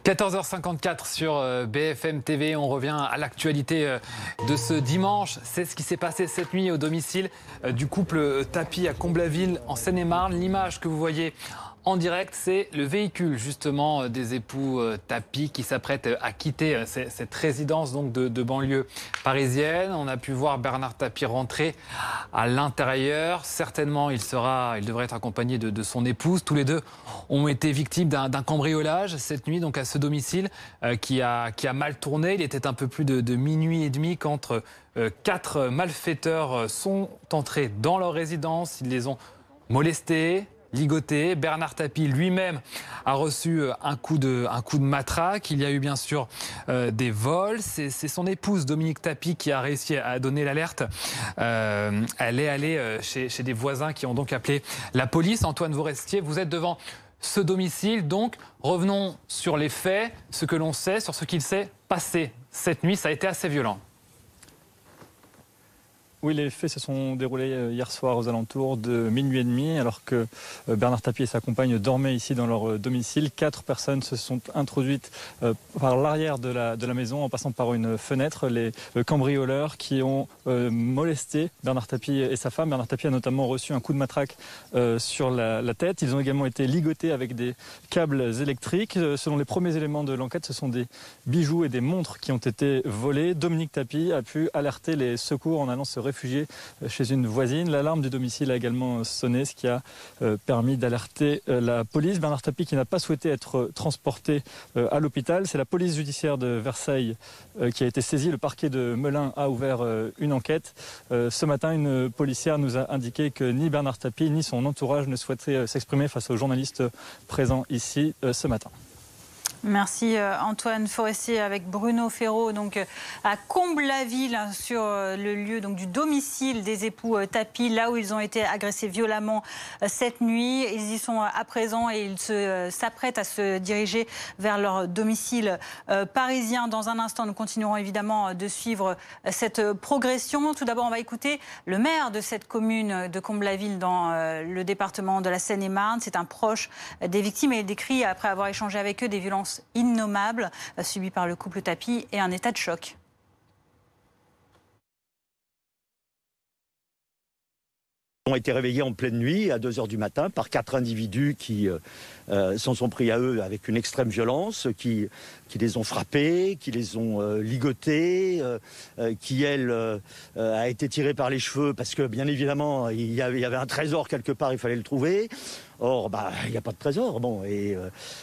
14h54 sur BFM TV, on revient à l'actualité de ce dimanche. C'est ce qui s'est passé cette nuit au domicile du couple Tapie à Comblaville en Seine-et-Marne. L'image que vous voyez en direct, c'est le véhicule justement des époux Tapie qui s'apprêtent à quitter cette résidence donc de banlieue parisienne. On a pu voir Bernard Tapie rentrer à l'intérieur. Certainement, il devrait être accompagné de son épouse. Tous les deux ont été victimes d'un cambriolage cette nuit, donc à ce domicile qui a mal tourné. Il était un peu plus de minuit et demi quand 4 malfaiteurs sont entrés dans leur résidence. Ils les ont molestés, ligoté. Bernard Tapie lui-même a reçu un coup de matraque. Il y a eu bien sûr des vols. C'est son épouse Dominique Tapie qui a réussi à donner l'alerte. Elle est allée chez des voisins qui ont donc appelé la police. Antoine Forestier, vous êtes devant ce domicile. Donc revenons sur les faits, ce que l'on sait, sur ce qu'il s'est passé cette nuit. Ça a été assez violent. Oui, les faits se sont déroulés hier soir aux alentours de minuit et demi, alors que Bernard Tapie et sa compagne dormaient ici dans leur domicile. 4 personnes se sont introduites par l'arrière de la maison en passant par une fenêtre. Les cambrioleurs qui ont molesté Bernard Tapie et sa femme. Bernard Tapie a notamment reçu un coup de matraque sur la tête. Ils ont également été ligotés avec des câbles électriques. Selon les premiers éléments de l'enquête, ce sont des bijoux et des montres qui ont été volés. Dominique Tapie a pu alerter les secours en allant se réfugié chez une voisine. L'alarme du domicile a également sonné, ce qui a permis d'alerter la police. Bernard Tapie qui n'a pas souhaité être transporté à l'hôpital. C'est la police judiciaire de Versailles qui a été saisie. Le parquet de Melun a ouvert une enquête. Ce matin, une policière nous a indiqué que ni Bernard Tapie ni son entourage ne souhaitaient s'exprimer face aux journalistes présents ici ce matin. Merci Antoine Forestier avec Bruno Ferraud donc à Comblaville sur le lieu donc du domicile des époux Tapie, là où ils ont été agressés violemment cette nuit. Ils y sont à présent et ils s'apprêtent à se diriger vers leur domicile parisien. Dans un instant, nous continuerons évidemment de suivre cette progression. Tout d'abord, on va écouter le maire de cette commune de Comblaville dans le département de la Seine-et-Marne. C'est un proche des victimes et il décrit, après avoir échangé avec eux, des violences innommables subies par le couple Tapie et un état de choc. Ils ont été réveillés en pleine nuit à 2 h du matin par 4 individus qui s'en sont pris à eux avec une extrême violence, qui les ont frappés, qui les ont ligotés, qui elle a été tirée par les cheveux parce que bien évidemment il y avait un trésor quelque part, il fallait le trouver. Or, il n'y a pas de trésor. Bon, et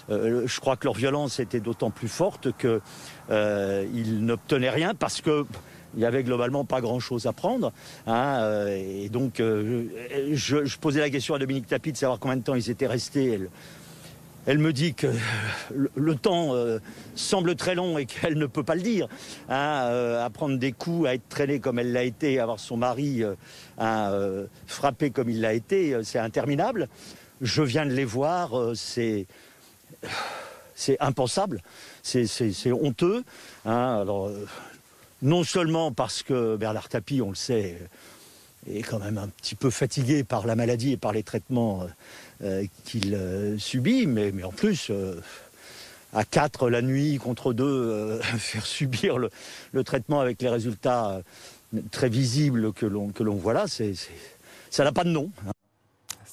je crois que leur violence était d'autant plus forte qu'ils n'obtenaient rien parce que il y avait globalement pas grand-chose à prendre. Et donc, je posais la question à Dominique Tapie de savoir combien de temps ils étaient restés. Elle me dit que le temps semble très long et qu'elle ne peut pas le dire. À prendre des coups, à être traînée comme elle l'a été, à avoir son mari frappé comme il l'a été, c'est interminable. Je viens de les voir, c'est impensable, c'est honteux. Alors, non seulement parce que Bernard Tapie, on le sait, est quand même un petit peu fatigué par la maladie et par les traitements qu'il subit, mais en plus, à 4 la nuit contre 2, faire subir le traitement avec les résultats très visibles que l'on voit là, ça n'a pas de nom.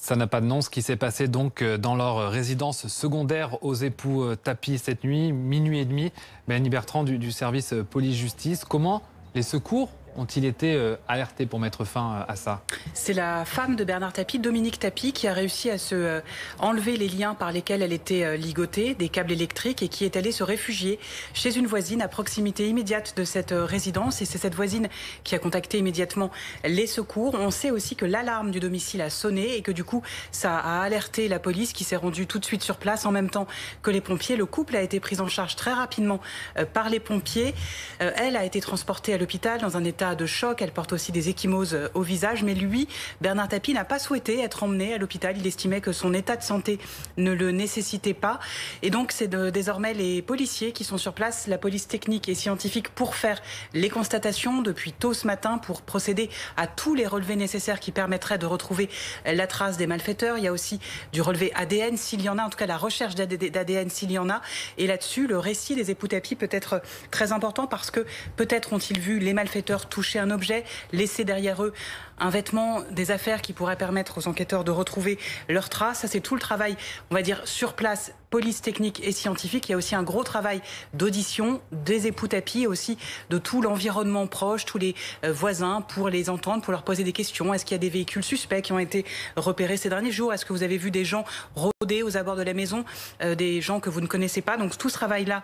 Ça n'a pas de nom, ce qui s'est passé donc dans leur résidence secondaire aux époux Tapie cette nuit, minuit et demi. Mélanie Bertrand du service police-justice. Comment les secours ont-ils été alertés pour mettre fin à ça? C'est la femme de Bernard Tapie, Dominique Tapie, qui a réussi à se enlever les liens par lesquels elle était ligotée, des câbles électriques, et qui est allée se réfugier chez une voisine à proximité immédiate de cette résidence. Et c'est cette voisine qui a contacté immédiatement les secours. On sait aussi que l'alarme du domicile a sonné et que du coup, ça a alerté la police qui s'est rendue tout de suite sur place en même temps que les pompiers. Le couple a été pris en charge très rapidement par les pompiers. Elle a été transportée à l'hôpital dans un état état de choc. Elle porte aussi des ecchymoses au visage. Mais lui, Bernard Tapie, n'a pas souhaité être emmené à l'hôpital. Il estimait que son état de santé ne le nécessitait pas. Et donc, c'est désormais les policiers qui sont sur place, la police technique et scientifique, pour faire les constatations depuis tôt ce matin, pour procéder à tous les relevés nécessaires qui permettraient de retrouver la trace des malfaiteurs. Il y a aussi du relevé ADN, s'il y en a, en tout cas la recherche d'ADN, s'il y en a. Et là-dessus, le récit des époux Tapie peut être très important parce que peut-être ont-ils vu les malfaiteurs toucher un objet, laisser derrière eux un vêtement, des affaires qui pourraient permettre aux enquêteurs de retrouver leurs traces. Ça, c'est tout le travail, on va dire, sur place, police technique et scientifique. Il y a aussi un gros travail d'audition des époux Tapie et aussi de tout l'environnement proche, tous les voisins, pour les entendre, pour leur poser des questions. Est-ce qu'il y a des véhicules suspects qui ont été repérés ces derniers jours? Est-ce que vous avez vu des gens rôder aux abords de la maison, des gens que vous ne connaissez pas? Donc tout ce travail-là,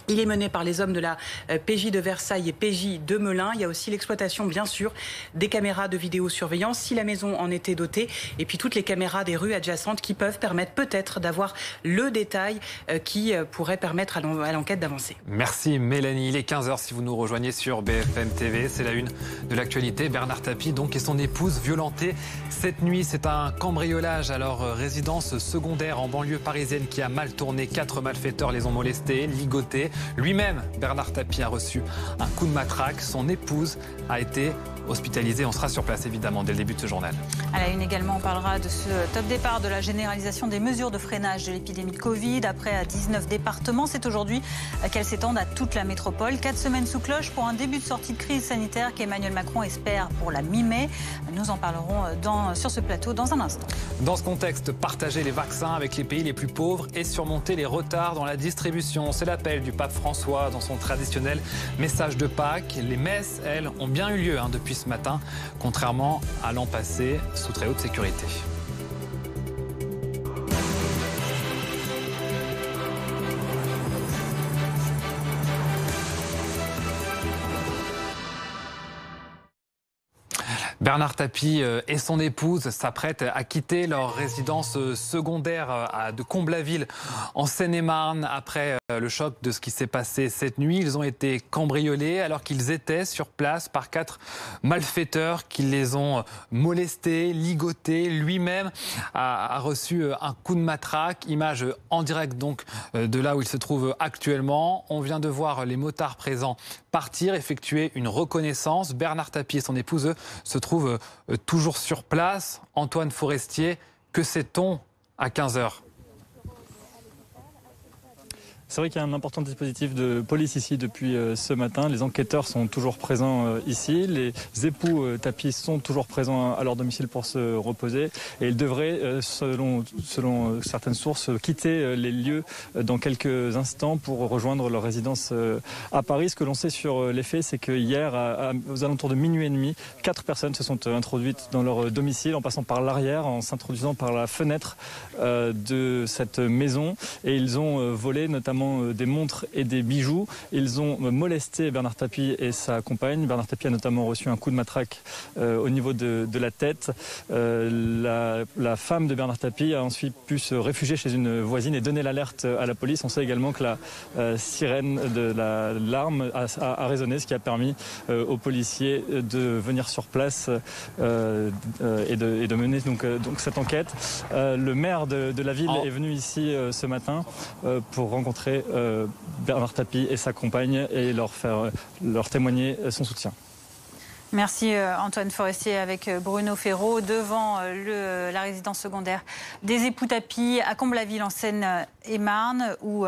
il est mené par les hommes de la PJ de Versailles et PJ de Melun. Il y a aussi l'exploitation, bien sûr, des caméras de vidéosurveillance, si la maison en était dotée, et puis toutes les caméras des rues adjacentes qui peuvent permettre peut-être d'avoir le détail qui pourrait permettre à l'enquête d'avancer. Merci Mélanie. Il est 15h si vous nous rejoignez sur BFM TV. C'est la une de l'actualité. Bernard Tapie donc et son épouse violentés cette nuit. C'est un cambriolage à leur résidence secondaire en banlieue parisienne qui a mal tourné. 4 malfaiteurs les ont molestés, ligotés. Lui-même, Bernard Tapie, a reçu un coup de matraque. Son épouse a été hospitalisée. On sera sur place, évidemment, dès le début de ce journal. À la une également, on parlera de ce top départ de la généralisation des mesures de freinage de l'épidémie de Covid. Après 19 départements, c'est aujourd'hui qu'elles s'étendent à toute la métropole. 4 semaines sous cloche pour un début de sortie de crise sanitaire qu'Emmanuel Macron espère pour la mi-mai. Nous en parlerons sur ce plateau dans un instant. Dans ce contexte, partager les vaccins avec les pays les plus pauvres et surmonter les retards dans la distribution. C'est l'appel du pape François dans son traditionnel message de Pâques. Les messes, elles, ont bien eu lieu depuis ce matin, contrairement à l'an passé, sous très haute sécurité. Bernard Tapie et son épouse s'apprêtent à quitter leur résidence secondaire de Comblaville en Seine-et-Marne après le choc de ce qui s'est passé cette nuit. Ils ont été cambriolés alors qu'ils étaient sur place par 4 malfaiteurs qui les ont molestés, ligotés. Lui-même a reçu un coup de matraque. Image en direct donc de là où il se trouve actuellement. On vient de voir les motards présents partir, effectuer une reconnaissance. Bernard Tapie et son épouse se trouvent toujours sur place. Antoine Forestier, que sait-on à 15h ? C'est vrai qu'il y a un important dispositif de police ici depuis ce matin. Les enquêteurs sont toujours présents ici. Les époux Tapie sont toujours présents à leur domicile pour se reposer. Et ils devraient, selon certaines sources, quitter les lieux dans quelques instants pour rejoindre leur résidence à Paris. Ce que l'on sait sur les faits, c'est que hier, aux alentours de minuit et demi, 4 personnes se sont introduites dans leur domicile en passant par l'arrière, en s'introduisant par la fenêtre de cette maison. Et ils ont volé notamment des montres et des bijoux. Ils ont molesté Bernard Tapie et sa compagne. Bernard Tapie a notamment reçu un coup de matraque au niveau de la tête. La femme de Bernard Tapie a ensuite pu se réfugier chez une voisine et donner l'alerte à la police. On sait également que la sirène de l'alarme a résonné, ce qui a permis aux policiers de venir sur place et de mener donc cette enquête. Le maire de la ville est venu ici ce matin pour rencontrer Bernard Tapie et sa compagne et leur témoigner son soutien. Merci Antoine Forestier avec Bruno Ferraud devant la résidence secondaire des époux Tapie à Comblaville en Seine-et-Marne où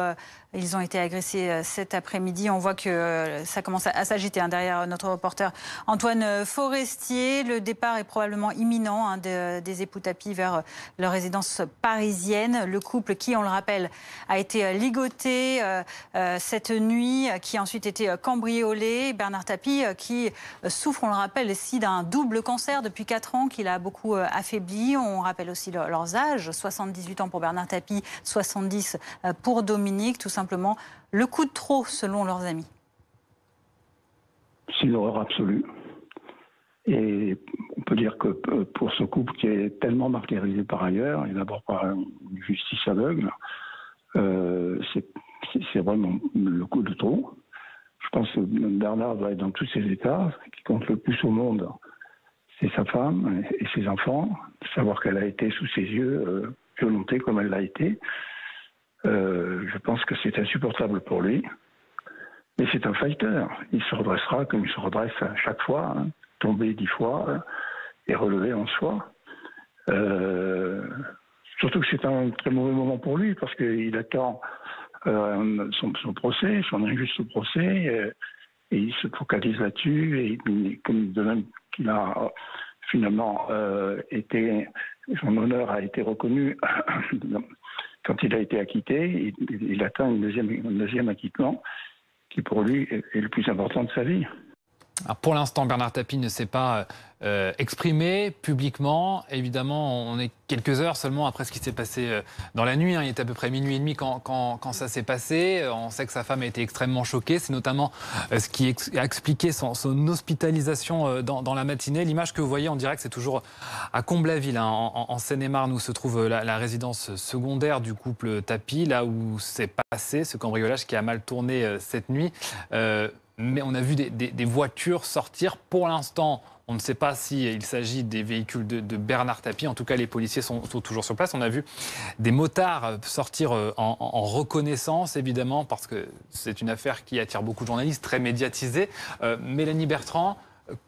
ils ont été agressés cet après-midi. On voit que ça commence à s'agiter derrière notre reporter Antoine Forestier. Le départ est probablement imminent des époux Tapie vers leur résidence parisienne. Le couple qui, on le rappelle, a été ligoté cette nuit, qui a ensuite été cambriolé. Bernard Tapie qui souffre, on le rappelle, ici d'un double cancer depuis 4 ans qu'il a beaucoup affaibli. On rappelle aussi leurs âges, 78 ans pour Bernard Tapie, 70 pour Dominique. Tout simplement le coup de trop, selon leurs amis. C'est une horreur absolue. Et on peut dire que pour ce couple qui est tellement martyrisé par ailleurs, et d'abord par une justice aveugle, c'est vraiment le coup de trop. pense que Bernard doit être dans tous ses états. Ce qui compte le plus au monde, c'est sa femme et ses enfants. Savoir qu'elle a été sous ses yeux violentée comme elle l'a été. Je pense que c'est insupportable pour lui. Mais c'est un fighter. Il se redressera comme il se redresse à chaque fois, hein, tomber 10 fois et relever en soi. Surtout que c'est un très mauvais moment pour lui parce qu'il attend son procès, son injuste procès, et il se focalise là-dessus. Et comme de même qu'il a finalement son honneur a été reconnu quand il a été acquitté, il atteint un deuxième acquittement qui pour lui est le plus important de sa vie. Alors pour l'instant, Bernard Tapie ne s'est pas exprimé publiquement. Évidemment, on est quelques heures seulement après ce qui s'est passé dans la nuit. Il était à peu près minuit et demi quand ça s'est passé. On sait que sa femme a été extrêmement choquée. C'est notamment ce qui a expliqué son hospitalisation dans la matinée. L'image que vous voyez en direct, c'est toujours à Comblaville, hein, en Seine-et-Marne, où se trouve la résidence secondaire du couple Tapie, là où s'est passé ce cambriolage qui a mal tourné cette nuit. Mais on a vu des voitures sortir. Pour l'instant, on ne sait pas s'il s'agit des véhicules de Bernard Tapie. En tout cas, les policiers sont toujours sur place. On a vu des motards sortir en reconnaissance, évidemment, parce que c'est une affaire qui attire beaucoup de journalistes, très médiatisée. Mélanie Bertrand,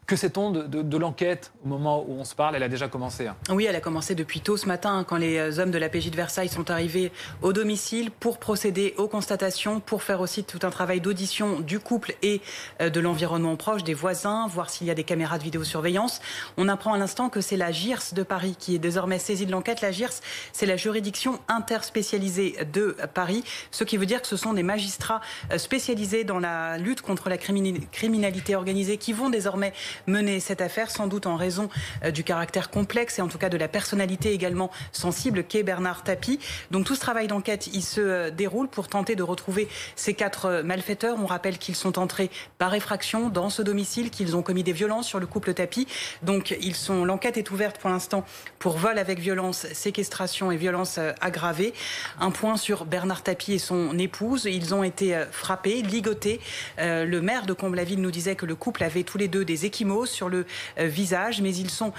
que sait-on de l'enquête au moment où on se parle? Elle a déjà commencé. Hein. Oui, elle a commencé depuis tôt ce matin, quand les hommes de la PJ de Versailles sont arrivés au domicile pour procéder aux constatations, pour faire aussi tout un travail d'audition du couple et de l'environnement proche, des voisins, voir s'il y a des caméras de vidéosurveillance. On apprend à l'instant que c'est la JIRS de Paris qui est désormais saisie de l'enquête. La JIRS, c'est la juridiction interspécialisée de Paris, ce qui veut dire que ce sont des magistrats spécialisés dans la lutte contre la criminalité organisée qui vont désormais mener cette affaire, sans doute en raison du caractère complexe et en tout cas de la personnalité également sensible qu'est Bernard Tapie. Donc tout ce travail d'enquête, il se déroule pour tenter de retrouver ces 4 malfaiteurs. On rappelle qu'ils sont entrés par effraction dans ce domicile, qu'ils ont commis des violences sur le couple Tapie. Donc l'enquête est ouverte pour l'instant pour vol avec violence, séquestration et violence aggravée. Un point sur Bernard Tapie et son épouse. Ils ont été frappés, ligotés. Le maire de Comblaville nous disait que le couple avait tous les deux des ecchymoses sur le visage, mais ils sont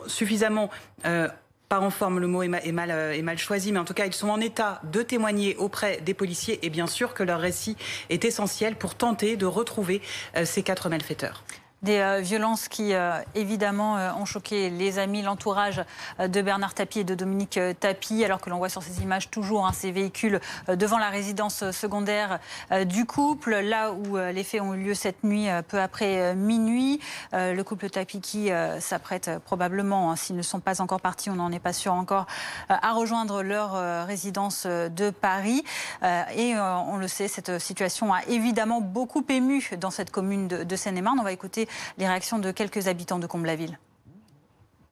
suffisamment pas en forme, le mot est mal choisi, mais en tout cas ils sont en état de témoigner auprès des policiers, et bien sûr que leur récit est essentiel pour tenter de retrouver ces 4 malfaiteurs. Des violences qui, évidemment, ont choqué les amis, l'entourage de Bernard Tapie et de Dominique Tapie, alors que l'on voit sur ces images toujours ces véhicules devant la résidence secondaire du couple, là où les faits ont eu lieu cette nuit, peu après minuit. Le couple Tapie qui s'apprête probablement, s'ils ne sont pas encore partis, on n'en est pas sûr encore, à rejoindre leur résidence de Paris. Et on le sait, cette situation a évidemment beaucoup ému dans cette commune de Seine-et-Marne. On va écouter les réactions de quelques habitants de Comblaville.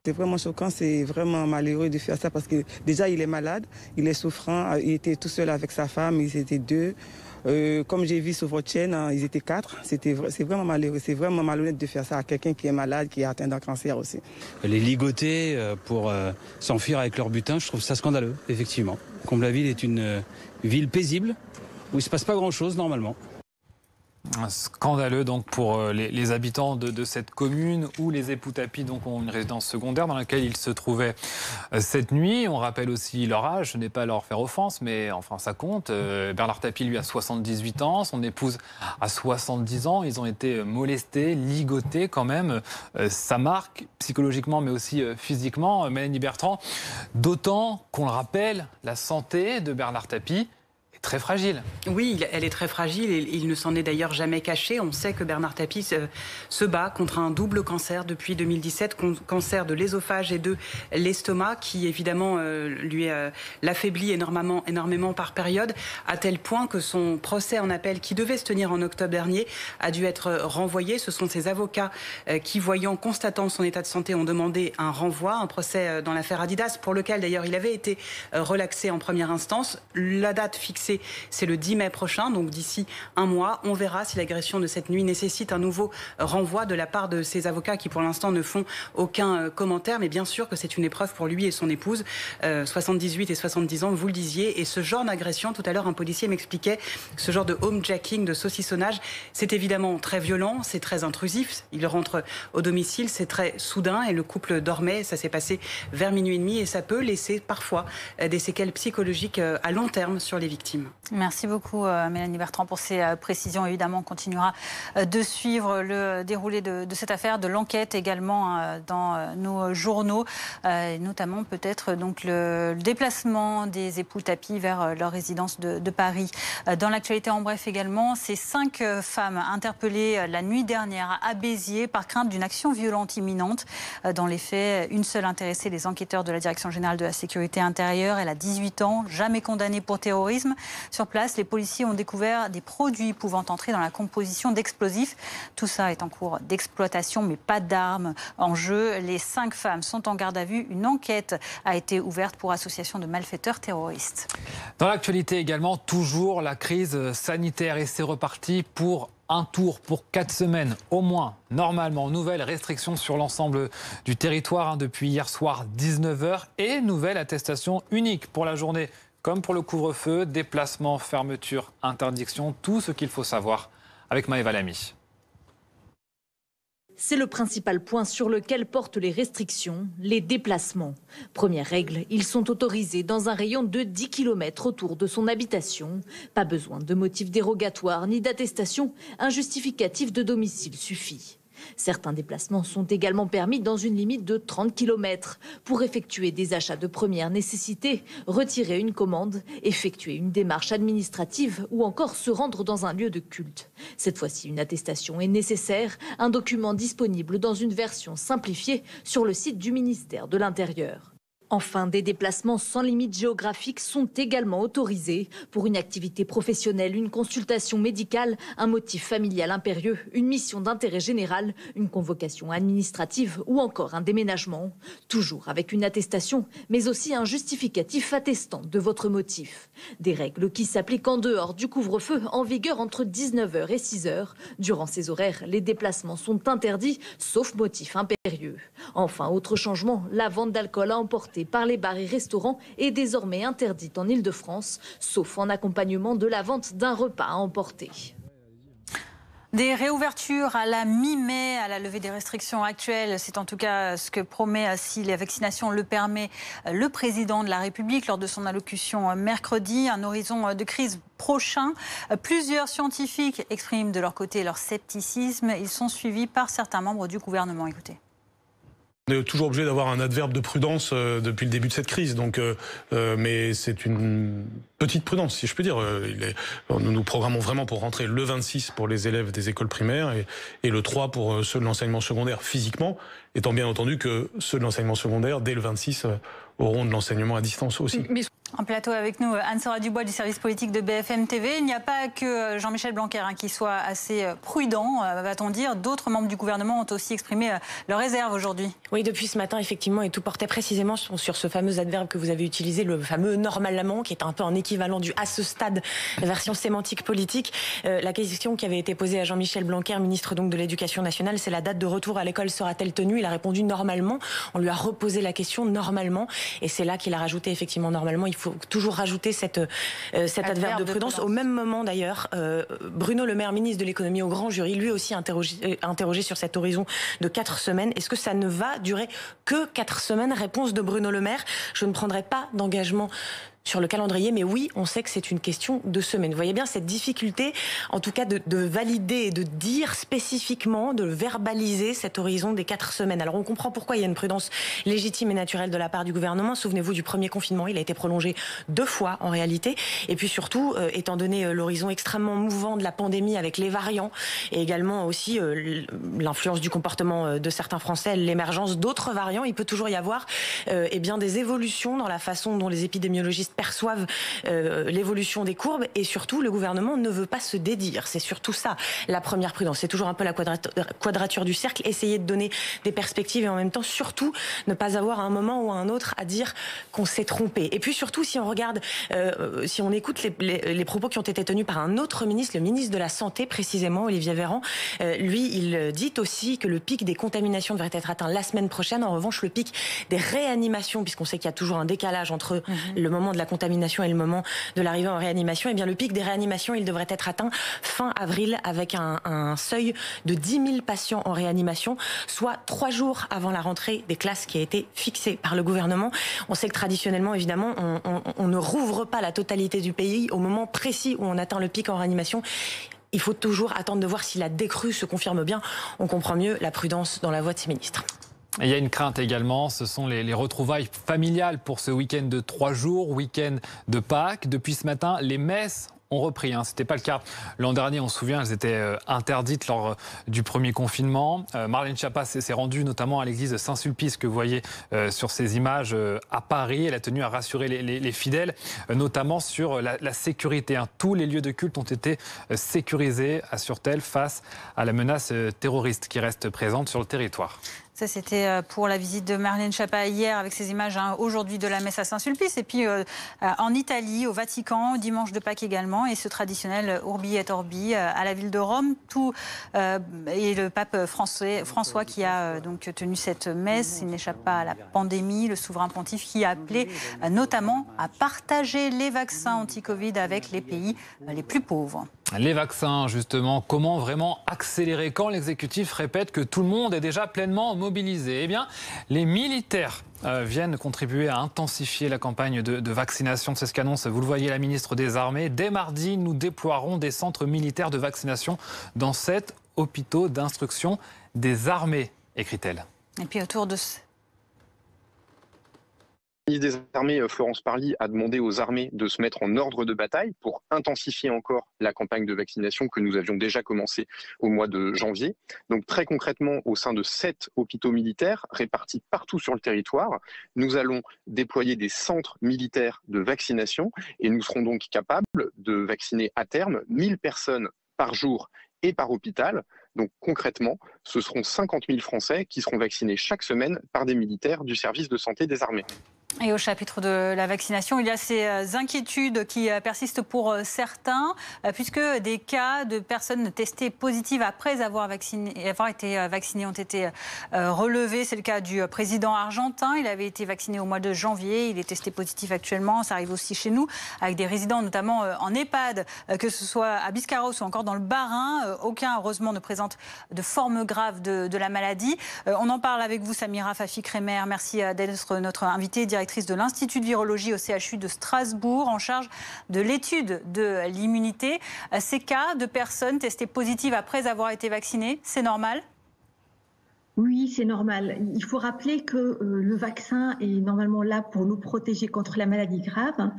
C'est vraiment choquant, c'est vraiment malheureux de faire ça parce que déjà il est malade, il est souffrant, il était tout seul avec sa femme, ils étaient 2. Comme j'ai vu sur votre chaîne, ils étaient 4. C'est vraiment malheureux, c'est vraiment malhonnête de faire ça à quelqu'un qui est malade, qui est atteint d'un cancer aussi. Les ligoter pour s'enfuir avec leur butin, je trouve ça scandaleux, effectivement. Comblaville est une ville paisible où il ne se passe pas grand-chose normalement. Scandaleux donc pour les habitants de cette commune où les époux Tapie donc ont une résidence secondaire dans laquelle ils se trouvaient cette nuit. On rappelle aussi leur âge, ce n'est pas leur faire offense, mais enfin ça compte. Bernard Tapie lui a 78 ans, son épouse a 70 ans. Ils ont été molestés, ligotés quand même. Ça marque psychologiquement mais aussi physiquement. Mélanie Bertrand, d'autant qu'on le rappelle, la santé de Bernard Tapie très fragile. Oui, elle est très fragile et il ne s'en est d'ailleurs jamais caché. On sait que Bernard Tapie se bat contre un double cancer depuis 2017, cancer de l'ésophage et de l'estomac qui évidemment l'affaiblit énormément par période, à tel point que son procès en appel qui devait se tenir en octobre dernier a dû être renvoyé. Ce sont ses avocats qui, constatant son état de santé, ont demandé un renvoi, un procès dans l'affaire Adidas, pour lequel d'ailleurs il avait été relaxé en première instance. La date fixée procès, c'est le 10 mai prochain, donc d'ici un mois. On verra si l'agression de cette nuit nécessite un nouveau renvoi de la part de ses avocats qui pour l'instant ne font aucun commentaire. Mais bien sûr que c'est une épreuve pour lui et son épouse, 78 et 70 ans, vous le disiez. Et ce genre d'agression, tout à l'heure un policier m'expliquait, ce genre de homejacking, de saucissonnage, c'est évidemment très violent, c'est très intrusif. Il rentre au domicile, c'est très soudain et le couple dormait. Ça s'est passé vers minuit et demi et ça peut laisser parfois des séquelles psychologiques à long terme sur les victimes. Merci beaucoup Mélanie Bertrand pour ces précisions. Évidemment, on continuera de suivre le déroulé de cette affaire, de l'enquête également dans nos journaux, et notamment peut-être donc le déplacement des époux Tapie vers leur résidence de Paris. Dans l'actualité en bref également, ces 5 femmes interpellées la nuit dernière à Béziers par crainte d'une action violente imminente. Dans les faits, une seule intéressée, les enquêteurs de la Direction générale de la sécurité intérieure. Elle a 18 ans, jamais condamnée pour terrorisme. Sur place, les policiers ont découvert des produits pouvant entrer dans la composition d'explosifs. Tout ça est en cours d'exploitation, mais pas d'armes en jeu. Les 5 femmes sont en garde à vue. Une enquête a été ouverte pour association de malfaiteurs terroristes. Dans l'actualité également, toujours la crise sanitaire et c'est reparti pour un tour pour 4 semaines au moins, normalement. Nouvelles restrictions sur l'ensemble du territoire depuis hier soir 19h et nouvelle attestation unique pour la journée comme pour le couvre-feu, déplacement, fermeture, interdiction, tout ce qu'il faut savoir avec Maëva Lamy. C'est le principal point sur lequel portent les restrictions, les déplacements. Première règle, ils sont autorisés dans un rayon de 10 km autour de son habitation. Pas besoin de motifs dérogatoires ni d'attestation, un justificatif de domicile suffit. Certains déplacements sont également permis dans une limite de 30 km pour effectuer des achats de première nécessité, retirer une commande, effectuer une démarche administrative ou encore se rendre dans un lieu de culte. Cette fois-ci, une attestation est nécessaire, un document disponible dans une version simplifiée sur le site du ministère de l'Intérieur. Enfin, des déplacements sans limite géographique sont également autorisés pour une activité professionnelle, une consultation médicale, un motif familial impérieux, une mission d'intérêt général, une convocation administrative ou encore un déménagement. Toujours avec une attestation, mais aussi un justificatif attestant de votre motif. Des règles qui s'appliquent en dehors du couvre-feu en vigueur entre 19h et 6h. Durant ces horaires, les déplacements sont interdits, sauf motif impérieux. Enfin, autre changement, la vente d'alcool à emporter par les bars et restaurants est désormais interdite en Île-de-France, sauf en accompagnement de la vente d'un repas à emporter. Des réouvertures à la mi-mai, à la levée des restrictions actuelles. C'est en tout cas ce que promet, si la vaccination le permet, le président de la République lors de son allocution mercredi. Un horizon de crise prochain. Plusieurs scientifiques expriment de leur côté leur scepticisme. Ils sont suivis par certains membres du gouvernement. Écoutez. On est toujours obligé d'avoir un adverbe de prudence depuis le début de cette crise, mais c'est une petite prudence, si je peux dire. Nous nous programmons vraiment pour rentrer le 26 pour les élèves des écoles primaires et le 3 pour ceux de l'enseignement secondaire physiquement, étant bien entendu que ceux de l'enseignement secondaire, dès le 26, auront de l'enseignement à distance aussi. En plateau avec nous, Anne-Sora Dubois du service politique de BFM TV. Il n'y a pas que Jean-Michel Blanquer qui soit assez prudent, va-t-on dire. D'autres membres du gouvernement ont aussi exprimé leurs réserves aujourd'hui. Oui, depuis ce matin, effectivement, et tout portait précisément sur ce fameux adverbe que vous avez utilisé, le fameux normalement, qui est un peu un équivalent du à ce stade, la version sémantique politique. La question qui avait été posée à Jean-Michel Blanquer, ministre donc de l'Éducation nationale, c'est la date de retour à l'école sera-t-elle tenue? Il a répondu normalement. On lui a reposé la question normalement, et c'est là qu'il a rajouté effectivement normalement. Il faut toujours rajouter cet adverbe de prudence. Au même moment d'ailleurs, Bruno Le Maire, ministre de l'économie au grand jury, lui aussi interrogé sur cet horizon de 4 semaines. Est-ce que ça ne va durer que 4 semaines? Réponse de Bruno Le Maire: je ne prendrai pas d'engagement sur le calendrier, mais oui, on sait que c'est une question de semaine. Vous voyez bien cette difficulté, en tout cas, de valider et de dire spécifiquement, de verbaliser cet horizon des 4 semaines. Alors on comprend pourquoi il y a une prudence légitime et naturelle de la part du gouvernement. Souvenez-vous du premier confinement, il a été prolongé 2 fois en réalité. Et puis surtout, étant donné l'horizon extrêmement mouvant de la pandémie avec les variants, et également aussi l'influence du comportement de certains Français, l'émergence d'autres variants, il peut toujours y avoir des évolutions dans la façon dont les épidémiologistes spécialistes perçoivent l'évolution des courbes et surtout le gouvernement ne veut pas se dédire. C'est surtout ça la première prudence. C'est toujours un peu la quadrature du cercle, essayer de donner des perspectives et en même temps surtout ne pas avoir à un moment ou à un autre à dire qu'on s'est trompé. Et puis surtout si on regarde, si on écoute les propos qui ont été tenus par un autre ministre, le ministre de la Santé précisément, Olivier Véran, lui il dit aussi que le pic des contaminations devrait être atteint la semaine prochaine. En revanche, le pic des réanimations, puisqu'on sait qu'il y a toujours un décalage entre le moment de la contamination et le moment de l'arrivée en réanimation, et bien le pic des réanimations, il devrait être atteint fin avril avec un seuil de 10 000 patients en réanimation, soit 3 jours avant la rentrée des classes qui a été fixée par le gouvernement. On sait que traditionnellement, évidemment, on ne rouvre pas la totalité du pays au moment précis où on atteint le pic en réanimation. Il faut toujours attendre de voir si la décrue se confirme bien. On comprend mieux la prudence dans la voix de ces ministres. Il y a une crainte également, ce sont les retrouvailles familiales pour ce week-end de 3 jours, week-end de Pâques. Depuis ce matin, les messes ont repris. Ce n'était pas le cas l'an dernier, on se souvient, elles étaient interdites lors du premier confinement. Marlène Schiappa s'est rendue notamment à l'église de Saint-Sulpice que vous voyez sur ces images à Paris. Elle a tenu à rassurer les fidèles, notamment sur la sécurité. Tous les lieux de culte ont été sécurisés, assure-t-elle, face à la menace terroriste qui reste présente sur le territoire. Ça, c'était pour la visite de Marlène Schiappa hier avec ces images aujourd'hui de la messe à Saint-Sulpice. Et puis en Italie, au Vatican, dimanche de Pâques également. Et ce traditionnel Urbi et Orbi à la ville de Rome. Et le pape François qui a donc tenu cette messe. Il n'échappe pas à la pandémie. Le souverain pontife qui a appelé notamment à partager les vaccins anti-Covid avec les pays les plus pauvres. Les vaccins, justement, comment vraiment accélérer quand l'exécutif répète que tout le monde est déjà pleinement mobilisé? Eh bien, les militaires viennent contribuer à intensifier la campagne de vaccination. C'est ce qu'annonce, vous le voyez, la ministre des Armées. Dès mardi, nous déploierons des centres militaires de vaccination dans 7 hôpitaux d'instruction des armées, écrit-elle. Et puis autour de... La ministre des Armées, Florence Parly, a demandé aux armées de se mettre en ordre de bataille pour intensifier encore la campagne de vaccination que nous avions déjà commencé au mois de janvier. Donc très concrètement, au sein de 7 hôpitaux militaires répartis partout sur le territoire, nous allons déployer des centres militaires de vaccination et nous serons donc capables de vacciner à terme 1000 personnes par jour et par hôpital. Donc concrètement, ce seront 50 000 Français qui seront vaccinés chaque semaine par des militaires du service de santé des armées. Et au chapitre de la vaccination, il y a ces inquiétudes qui persistent pour certains, puisque des cas de personnes testées positives après avoir été vaccinées ont été relevés. C'est le cas du président argentin. Il avait été vacciné au mois de janvier. Il est testé positif actuellement. Ça arrive aussi chez nous, avec des résidents notamment en EHPAD, que ce soit à Biscarrosse ou encore dans le Bas-Rhin. Aucun, heureusement, ne présente de forme grave de la maladie. On en parle avec vous, Samira Fafi-Kremer. Merci d'être notre invitée, directrice de l'Institut de virologie au CHU de Strasbourg, en charge de l'étude de l'immunité. Ces cas de personnes testées positives après avoir été vaccinées, c'est normal ? Oui, c'est normal. Il faut rappeler que le vaccin est normalement là pour nous protéger contre la maladie grave.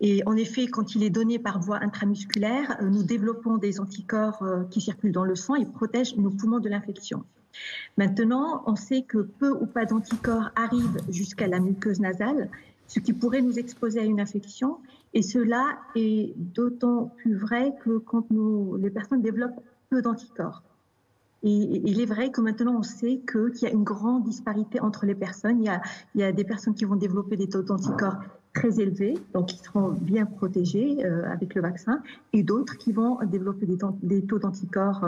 Et en effet, quand il est donné par voie intramusculaire, nous développons des anticorps qui circulent dans le sang et protègent nos poumons de l'infection. Maintenant, on sait que peu ou pas d'anticorps arrivent jusqu'à la muqueuse nasale, ce qui pourrait nous exposer à une infection. Et cela est d'autant plus vrai que quand les personnes développent peu d'anticorps. Et il est vrai que maintenant, on sait qu'il y a une grande disparité entre les personnes. Il y a des personnes qui vont développer des taux d'anticorps très élevés, donc qui seront bien protégés avec le vaccin, et d'autres qui vont développer des taux d'anticorps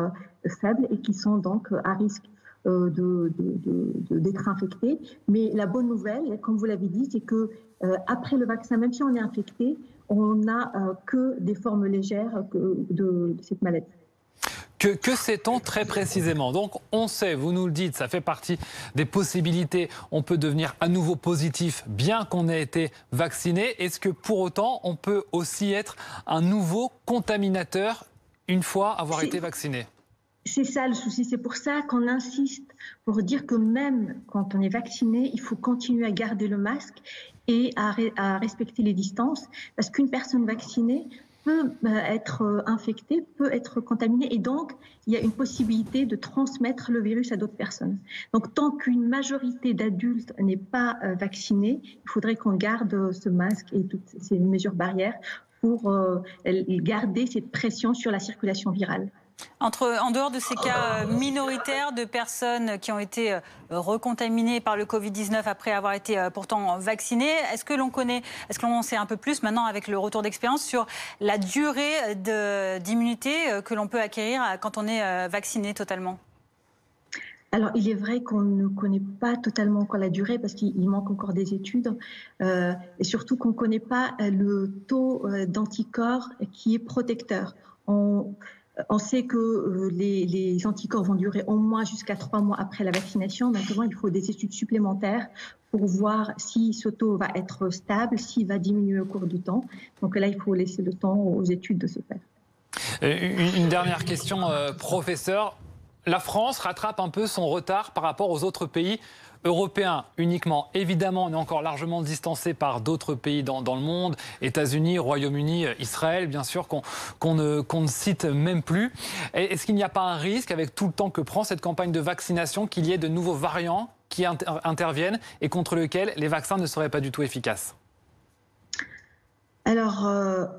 faibles et qui sont donc à risque d'être infectés. Mais la bonne nouvelle, comme vous l'avez dit, c'est que après le vaccin, même si on est infecté, on n'a que des formes légères de cette maladie. Que sait-on très précisément? Donc on sait, vous nous le dites, ça fait partie des possibilités. On peut devenir à nouveau positif bien qu'on ait été vacciné. Est-ce que pour autant on peut aussi être un nouveau contaminateur une fois avoir été vacciné? C'est ça le souci, c'est pour ça qu'on insiste pour dire que même quand on est vacciné, il faut continuer à garder le masque et à respecter les distances, parce qu'une personne vaccinée peut être infecté, peut être contaminé, et donc il y a une possibilité de transmettre le virus à d'autres personnes. Donc tant qu'une majorité d'adultes n'est pas vaccinée, il faudrait qu'on garde ce masque et toutes ces mesures barrières pour garder cette pression sur la circulation virale. En dehors de ces cas minoritaires de personnes qui ont été recontaminées par le Covid-19 après avoir été pourtant vaccinées, est-ce que l'on sait un peu plus maintenant avec le retour d'expérience sur la durée d'immunité que l'on peut acquérir quand on est vacciné totalement ? Alors, il est vrai qu'on ne connaît pas totalement encore la durée parce qu'il manque encore des études et surtout qu'on ne connaît pas le taux d'anticorps qui est protecteur. On sait que les anticorps vont durer au moins jusqu'à 3 mois après la vaccination. Maintenant, il faut des études supplémentaires pour voir si ce taux va être stable, s'il va diminuer au cours du temps. Donc là, il faut laisser le temps aux études de se faire. Une dernière question, professeur. La France rattrape un peu son retard par rapport aux autres pays européens uniquement. Évidemment, on est encore largement distancé par d'autres pays dans le monde, États-Unis, Royaume-Uni, Israël, bien sûr, qu'on ne cite même plus. Est-ce qu'il n'y a pas un risque, avec tout le temps que prend cette campagne de vaccination, qu'il y ait de nouveaux variants qui interviennent et contre lesquels les vaccins ne seraient pas du tout efficaces ? Alors,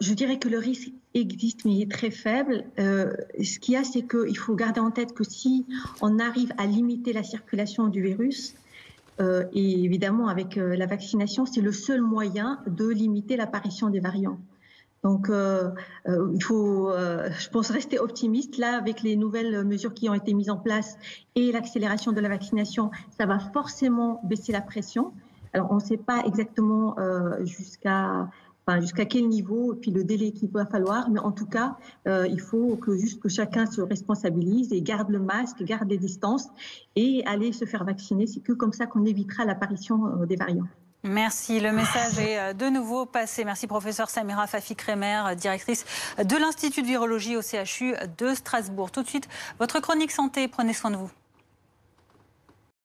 je dirais que le risque existe, mais il est très faible. Ce qu'il y a, c'est qu'il faut garder en tête que si on arrive à limiter la circulation du virus, et évidemment avec la vaccination, c'est le seul moyen de limiter l'apparition des variants. Donc, il faut, je pense, rester optimiste. Là, avec les nouvelles mesures qui ont été mises en place et l'accélération de la vaccination, ça va forcément baisser la pression. Alors, on ne sait pas exactement jusqu'à quel niveau et puis le délai qu'il va falloir, mais en tout cas, il faut que chacun se responsabilise et garde le masque, garde les distances et aller se faire vacciner. C'est que comme ça qu'on évitera l'apparition des variants. Merci, le message est de nouveau passé. Merci professeur Samira Fafi-Kremer, directrice de l'Institut de virologie au CHU de Strasbourg. Tout de suite, votre chronique santé, prenez soin de vous.